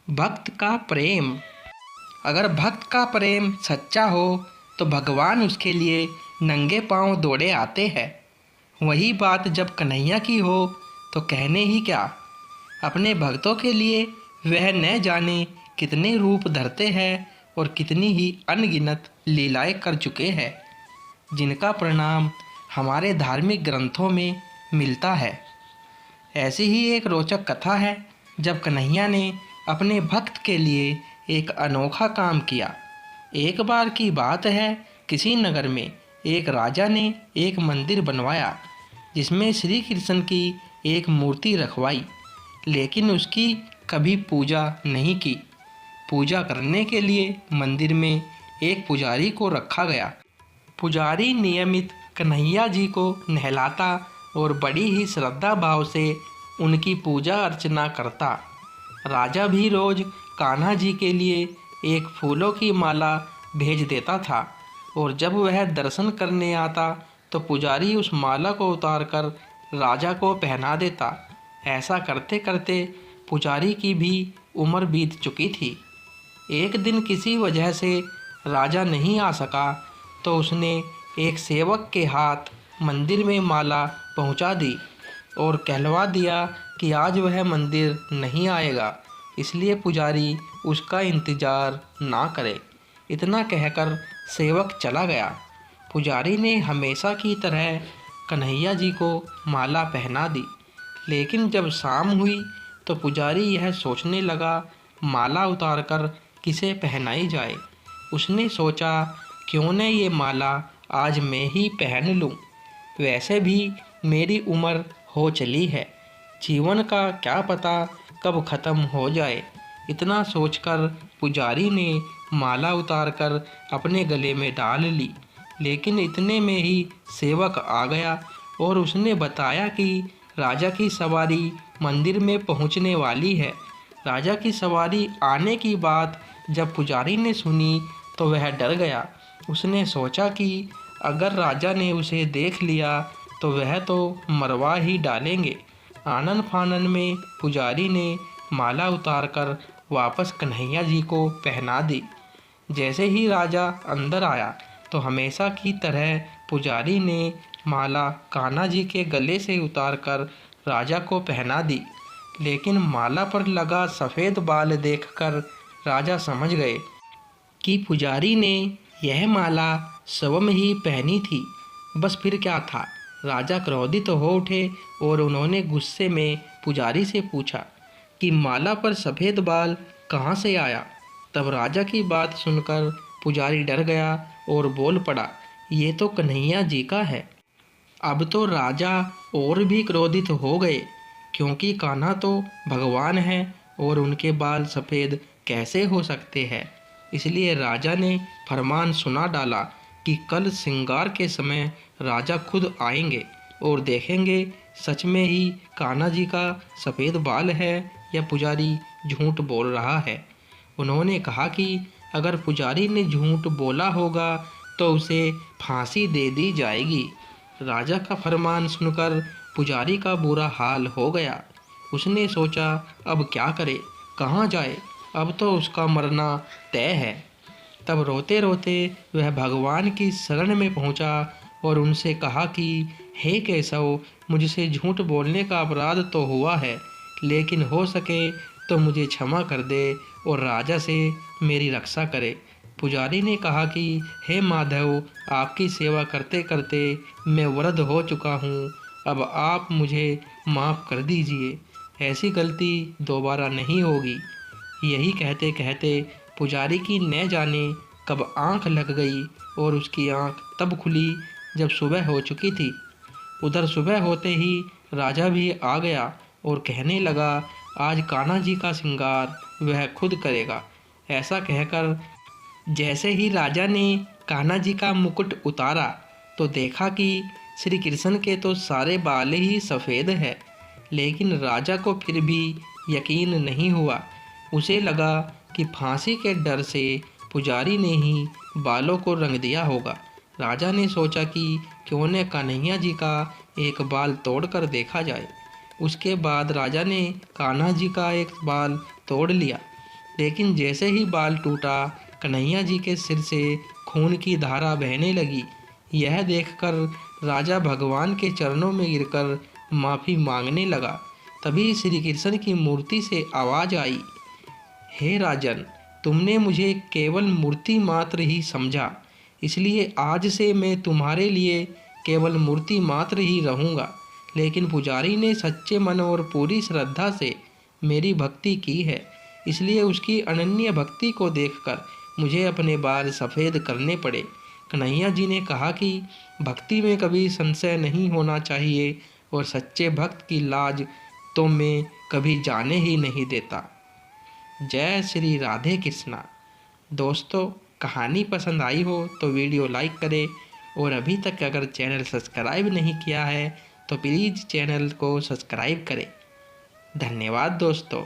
भक्त का प्रेम। अगर भक्त का प्रेम सच्चा हो तो भगवान उसके लिए नंगे पांव दौड़े आते हैं। वही बात जब कन्हैया की हो तो कहने ही क्या। अपने भक्तों के लिए वह न जाने कितने रूप धरते हैं और कितनी ही अनगिनत लीलाएं कर चुके हैं, जिनका परिणाम हमारे धार्मिक ग्रंथों में मिलता है। ऐसी ही एक रोचक कथा है जब कन्हैया ने अपने भक्त के लिए एक अनोखा काम किया। एक बार की बात है, किसी नगर में एक राजा ने एक मंदिर बनवाया जिसमें श्री कृष्ण की एक मूर्ति रखवाई, लेकिन उसकी कभी पूजा नहीं की। पूजा करने के लिए मंदिर में एक पुजारी को रखा गया। पुजारी नियमित कन्हैया जी को नहलाता और बड़ी ही श्रद्धा भाव से उनकी पूजा अर्चना करता। राजा भी रोज कान्हा जी के लिए एक फूलों की माला भेज देता था और जब वह दर्शन करने आता तो पुजारी उस माला को उतारकर राजा को पहना देता। ऐसा करते करते पुजारी की भी उम्र बीत चुकी थी। एक दिन किसी वजह से राजा नहीं आ सका तो उसने एक सेवक के हाथ मंदिर में माला पहुंचा दी और कहलवा दिया कि आज वह मंदिर नहीं आएगा, इसलिए पुजारी उसका इंतज़ार ना करे। इतना कहकर सेवक चला गया। पुजारी ने हमेशा की तरह कन्हैया जी को माला पहना दी, लेकिन जब शाम हुई तो पुजारी यह सोचने लगा माला उतारकर किसे पहनाई जाए। उसने सोचा क्यों न ये माला आज मैं ही पहन लूं। वैसे भी मेरी उम्र हो चली है, जीवन का क्या पता कब ख़त्म हो जाए। इतना सोचकर पुजारी ने माला उतारकर अपने गले में डाल ली, लेकिन इतने में ही सेवक आ गया और उसने बताया कि राजा की सवारी मंदिर में पहुंचने वाली है। राजा की सवारी आने की बात जब पुजारी ने सुनी तो वह डर गया। उसने सोचा कि अगर राजा ने उसे देख लिया तो वह तो मरवा ही डालेंगे। आनन फानन में पुजारी ने माला उतारकर वापस कन्हैया जी को पहना दी। जैसे ही राजा अंदर आया तो हमेशा की तरह पुजारी ने माला कान्हा जी के गले से उतारकर राजा को पहना दी, लेकिन माला पर लगा सफ़ेद बाल देखकर राजा समझ गए कि पुजारी ने यह माला स्वयं ही पहनी थी। बस फिर क्या था। राजा क्रोधित हो उठे और उन्होंने गुस्से में पुजारी से पूछा कि माला पर सफ़ेद बाल कहाँ से आया। तब राजा की बात सुनकर पुजारी डर गया और बोल पड़ा, ये तो कन्हैया जी का है। अब तो राजा और भी क्रोधित हो गए, क्योंकि कान्हा तो भगवान है और उनके बाल सफ़ेद कैसे हो सकते हैं। इसलिए राजा ने फरमान सुना डाला कि कल श्रृंगार के समय राजा खुद आएंगे और देखेंगे सच में ही कान्हा जी का सफ़ेद बाल है या पुजारी झूठ बोल रहा है। उन्होंने कहा कि अगर पुजारी ने झूठ बोला होगा तो उसे फांसी दे दी जाएगी। राजा का फरमान सुनकर पुजारी का बुरा हाल हो गया। उसने सोचा अब क्या करे, कहाँ जाए, अब तो उसका मरना तय है। तब रोते रोते वह भगवान की शरण में पहुंचा और उनसे कहा कि हे केशव, मुझसे झूठ बोलने का अपराध तो हुआ है, लेकिन हो सके तो मुझे क्षमा कर दे और राजा से मेरी रक्षा करे। पुजारी ने कहा कि हे माधव, आपकी सेवा करते करते मैं वृद्ध हो चुका हूँ, अब आप मुझे माफ़ कर दीजिए, ऐसी गलती दोबारा नहीं होगी। यही कहते कहते पुजारी की न जाने कब आंख लग गई और उसकी आंख तब खुली जब सुबह हो चुकी थी। उधर सुबह होते ही राजा भी आ गया और कहने लगा, आज कान्हा जी का श्रृंगार वह खुद करेगा। ऐसा कहकर जैसे ही राजा ने कान्हा जी का मुकुट उतारा तो देखा कि श्री कृष्ण के तो सारे बाल ही सफ़ेद है, लेकिन राजा को फिर भी यकीन नहीं हुआ। उसे लगा कि फांसी के डर से पुजारी ने ही बालों को रंग दिया होगा। राजा ने सोचा कि क्यों न कन्हैया जी का एक बाल तोड़कर देखा जाए। उसके बाद राजा ने कान्हा जी का एक बाल तोड़ लिया लेकिन जैसे ही बाल टूटा, कन्हैया जी के सिर से खून की धारा बहने लगी। यह देखकर राजा भगवान के चरणों में गिरकर माफ़ी मांगने लगा। तभी श्री कृष्ण की मूर्ति से आवाज़ आई, हे राजन, तुमने मुझे केवल मूर्ति मात्र ही समझा, इसलिए आज से मैं तुम्हारे लिए केवल मूर्ति मात्र ही रहूँगा। लेकिन पुजारी ने सच्चे मन और पूरी श्रद्धा से मेरी भक्ति की है, इसलिए उसकी अनन्य भक्ति को देखकर मुझे अपने बाल सफ़ेद करने पड़े। कन्हैया जी ने कहा कि भक्ति में कभी संशय नहीं होना चाहिए और सच्चे भक्त की लाज तो मैं कभी जाने ही नहीं देता। जय श्री राधे कृष्णा। दोस्तों, कहानी पसंद आई हो तो वीडियो लाइक करें और अभी तक अगर चैनल सब्सक्राइब नहीं किया है तो प्लीज़ चैनल को सब्सक्राइब करें। धन्यवाद दोस्तों।